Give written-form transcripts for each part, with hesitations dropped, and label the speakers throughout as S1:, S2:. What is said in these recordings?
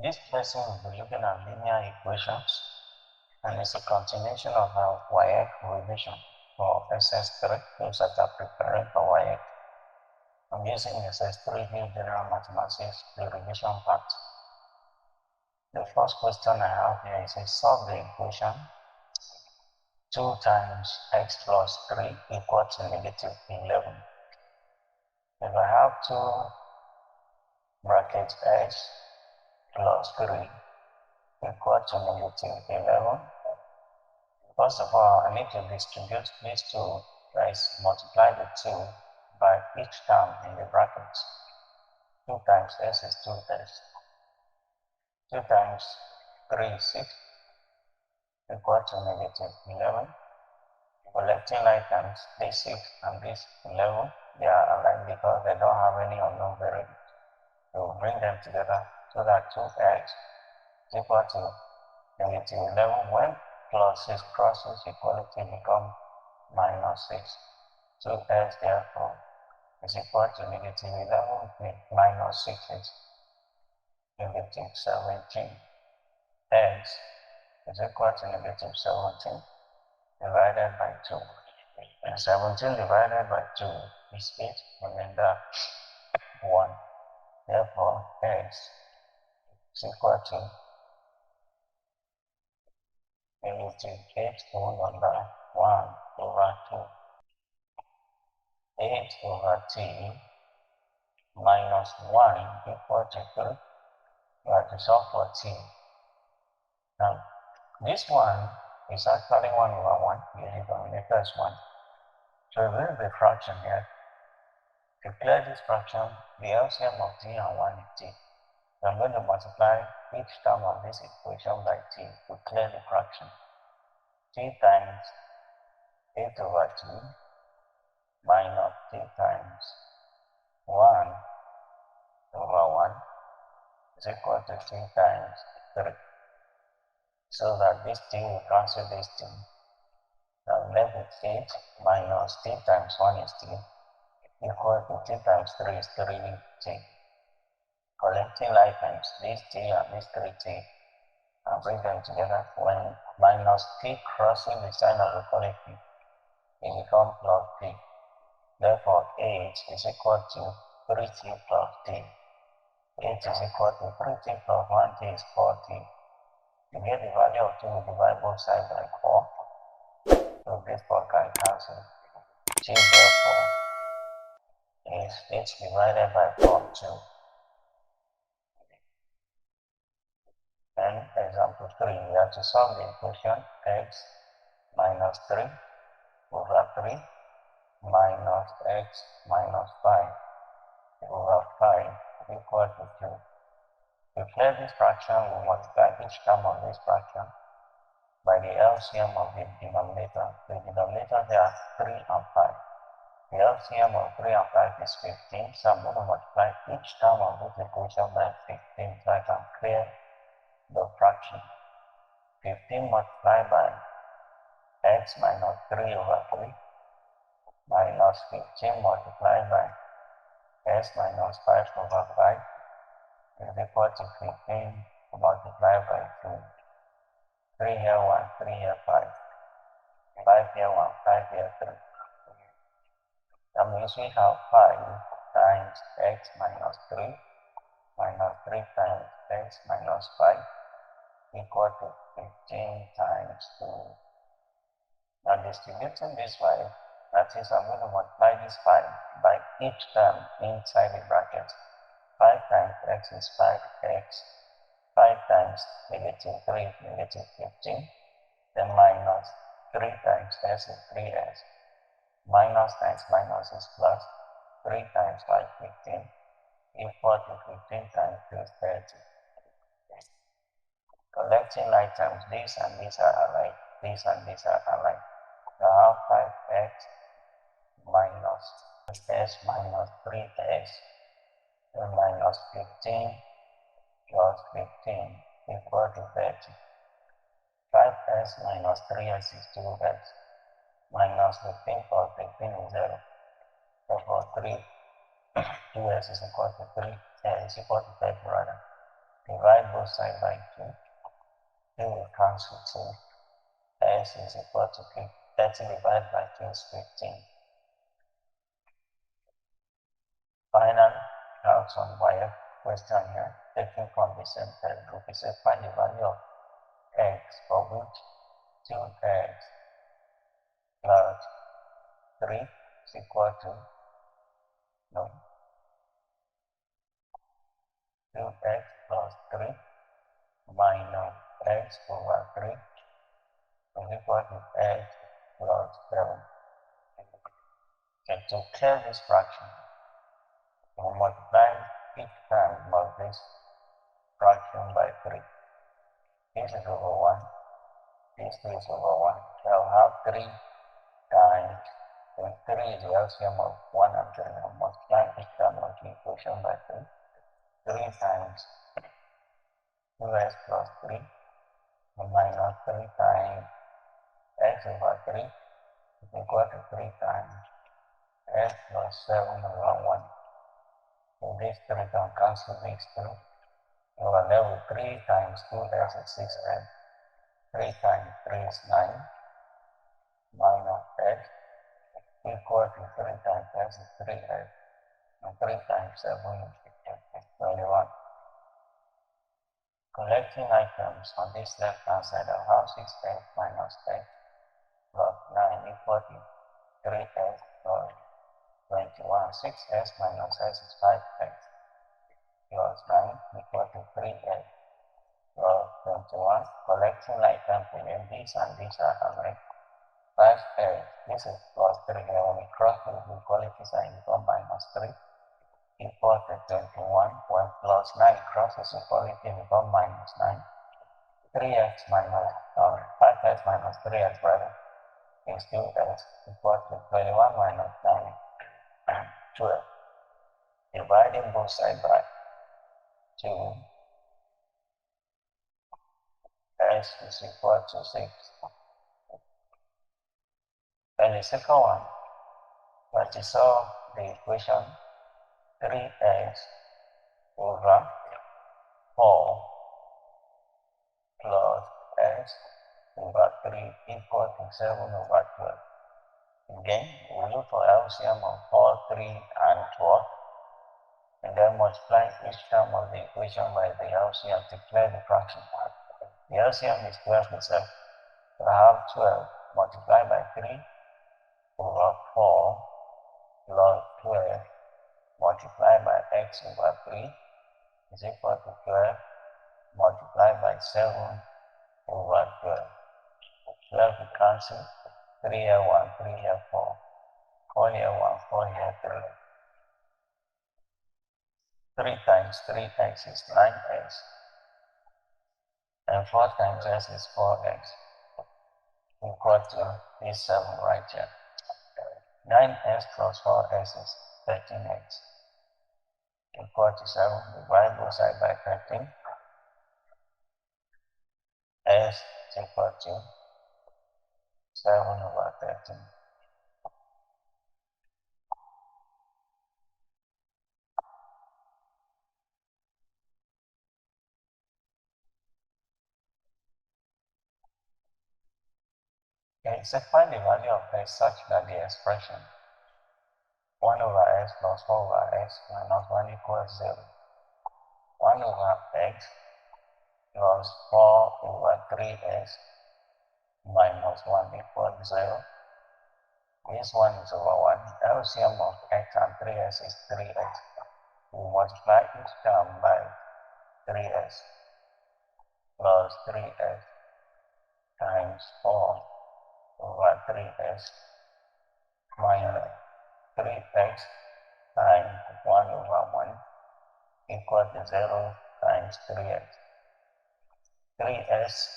S1: This lesson will be looking at linear equations, and it's a continuation of our WAEC revision for SS3, those that are preparing for WAEC. I'm using SS3 New General Mathematics, the revision part. The first question I have here is solve the equation 2 times x plus 3 equal to negative 11. If I have 2 brackets x plus 3 equal to negative 11, first of all, I need to distribute these two, that is, multiply the 2 by each term in the brackets. 2 times s is 2s. 2 times 3 is 6, equal to negative 11. Collecting like terms, this 6 and this 11, they are alike because they don't have any unknown variables. So we'll bring them together so that 2x is equal to negative 11. When plus 6 crosses equality become minus 6. 2x therefore is equal to negative 11 minus 6 is negative 17. X is equal to negative 17 divided by 2. And 17 divided by 2 is 8, remainder 1. Therefore, x is equal to negative 8 whole number 1 over 2. 8 over t minus 1 equal to 3. We have to solve for t. Now, this one is actually 1 over 1. The denominator is 1. So this is the fraction here. To clear this fraction, the LCM of t and 1 is t. So I'm going to multiply each term of this equation by t to clear the fraction. T times 8 over 2 minus t times 1 over 1 is equal to t times 3. So that this t will cancel this t. I'm left with 8 minus t times 1 is t, equal to t times 3 is 3t. Collecting like terms, this t and this 3t, and bring them together. When minus t crosses the sign of equality, it becomes plus t. Therefore, 8 is equal to 3t plus t. 8 is equal to 3t plus 1t is 4t. To get the value of t, we divide both sides by 4. So this 4 can cancel. T therefore is 8 divided by 4, 2. And example 3, we have to solve the equation x minus 3 over 3 minus x minus 5 over 5 equal to 2. To clear this fraction, we multiply each term of this fraction by the LCM of the denominator. The denominator here are 3 and 5. The LCM of 3 and 5 is 15, so I'm going to multiply each term of this equation by 15 so I can clear the fraction. 15 multiplied by x minus 3 over 3 minus 15 multiplied by x minus 5 over 5 is equal to 15 multiplied by 2. 3 here 1, 3 here 5. 5 here 1, 5 here 3. That means we have 5 times x minus 3 minus 3 times x minus 5 equal to 15 times 2. Now distributing this 5, that is, I'm going to multiply this 5 by each term inside the bracket. 5 times x is 5x. 5 times negative 3 is negative 15. Then minus 3 times s is 3s. Minus times minus is plus. 3 times 5 is 15. Equal to 15 times 2 is 30. Collecting like terms, this and this are alike. This and this are alike. So I have 5x minus s minus 3s. Then minus 15 plus 15 equal to 30. 5s minus 3s is 2s. Minus 15 plus 15 is 0. Therefore, 2s is equal to 3, is equal to 30 rather. Divide Dividing both sides by 2, 2 will cancel 2. S is equal to 30 divided by 2 is 15. Final out on wire question here, taking from the same group. It says find the value of x for which 2x plus 3 is equal to 2x plus 3 minus x over 3 is equal to x plus 7. Okay, to clear this fraction, we multiply each time of this fraction by 3. This is over 1, this is over 1. So I'll have 3 times, and 3 is the LCM of 1 and 3. I'll multiply each term of the equation by 3. 3 times 2x plus 3 minus 3 times x over 3 is equal to 3 times x plus 7 over 1. So this 3 can cancel these 2. We are left with 3 times 2x is 6x. 3 times 3 is 9 minus x equal to 3 times x is 3x. And 3 times 7 is 21. Collecting items on this left hand side, I'll have 6x minus x plus 9 equal to 3x plus 21. 6x minus x is 5x plus 9 equal to 3x plus 21. Collecting items between this and this are correct. 5x, this is plus 3 here. When we cross the equality sign, you become minus 3 equal to 21. When plus 9 crosses equality, you become minus 9. 3x minus 5x minus 3x rather is 2x equal to 21 minus 9, 12. Dividing both sides by 2, x is equal to 6. And the second one, but to solve the equation 3x over 4 plus x over 3 equal to 7 over 12. Again, we look for LCM of 4, 3, and 12, and then multiply each term of the equation by the LCM to clear the fraction. The LCM is 12 itself. So I have 12 multiplied by 3 over 4 plus 12 multiplied by x over 3 is equal to 12 multiplied by 7 over 12. 12 will cancel. 3 here 1, 3 here 4. 4 here 1, 4 here 3. 3 times 3x is 9x. And 4 times x is 4x. Equal to this 7 right here. 9x plus 4x is 13x. Equal to 7. Divide both sides by 13. S is equal to 7 over 13. Okay, so find the value of x such that the expression 1 over x plus 4 over x minus 1 equals 0. 1 over x plus 4 over 3x minus 1 equals 0. This one is over 1. LCM of x and 3x is 3x. We multiply each term by 3x plus 3x times 4 over 3x minus 3x times 1 over 1 equal to 0 times 3x. 3x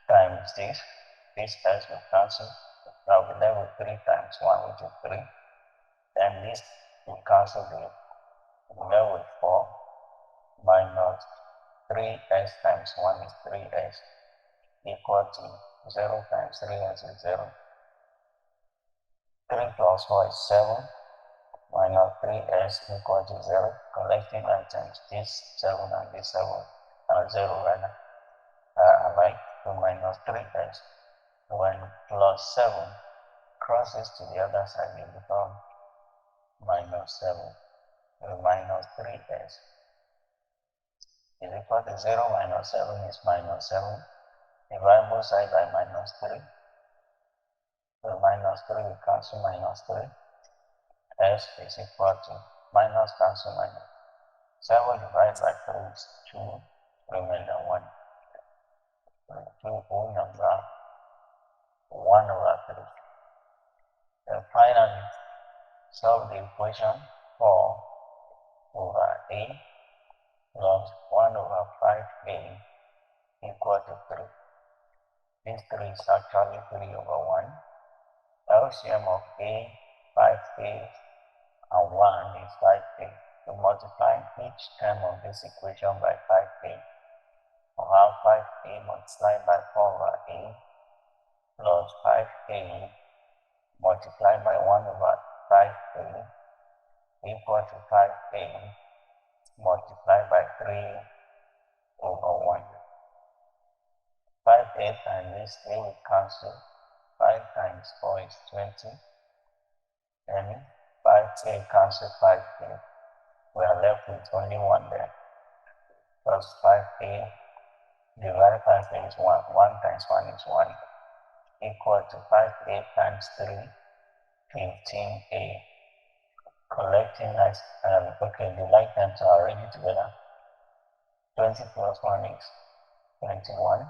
S1: times this x will cancel. Now we left with 3 times 1, which is 3. Then this will cancel the left with 4 minus 3x times 1 is 3x equal to 0 times 3x is 0. 3 plus 4 is 7 minus 3x equal to 0. Collecting items, this 7 and this 7 0 rather, like 2 minus 3s. When plus 7 crosses to the other side, it becomes minus 7. So minus 3s is equal to 0 minus 7 is minus 7. Divide both sides by minus 3. So minus 3 will cancel minus 3. S is equal to minus cancel minus. 7 divided by 3 is 2, remainder 1. 2 whole number 1 over 3. Then finally, solve the equation 4 over a plus 1 over 5a equal to 3. This 3 is actually 3 over 1. LCM of a, 5a, and 1 is 5a. To multiply each term of this equation by 5a, we'll have 5a multiplied by 4 over a plus 5a multiplied by 1 over 5a equal to 5a multiplied by 3 over 1. 5a times this a will cancel. 5 times 4 is 20. And 5a cancel 5a. We are left with only 1 there. Plus 5a divided by 5a is 1. 1 times 1 is 1. Equal to 5a times 3, 15a. Collecting nice, okay, the like terms are already together. 20 plus 1 is 21.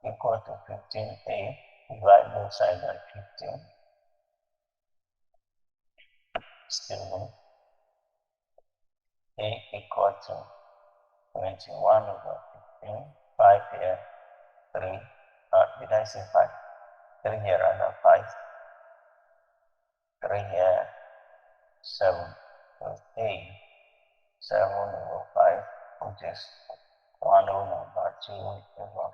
S1: Equal to 15a. Divide both sides by 15. Still a equal to 21 over 15. 5 here, 3. Did I say 5? 3 here rather, 5. 3 here, 7. So a 7 over 5, which is 1 over 2 over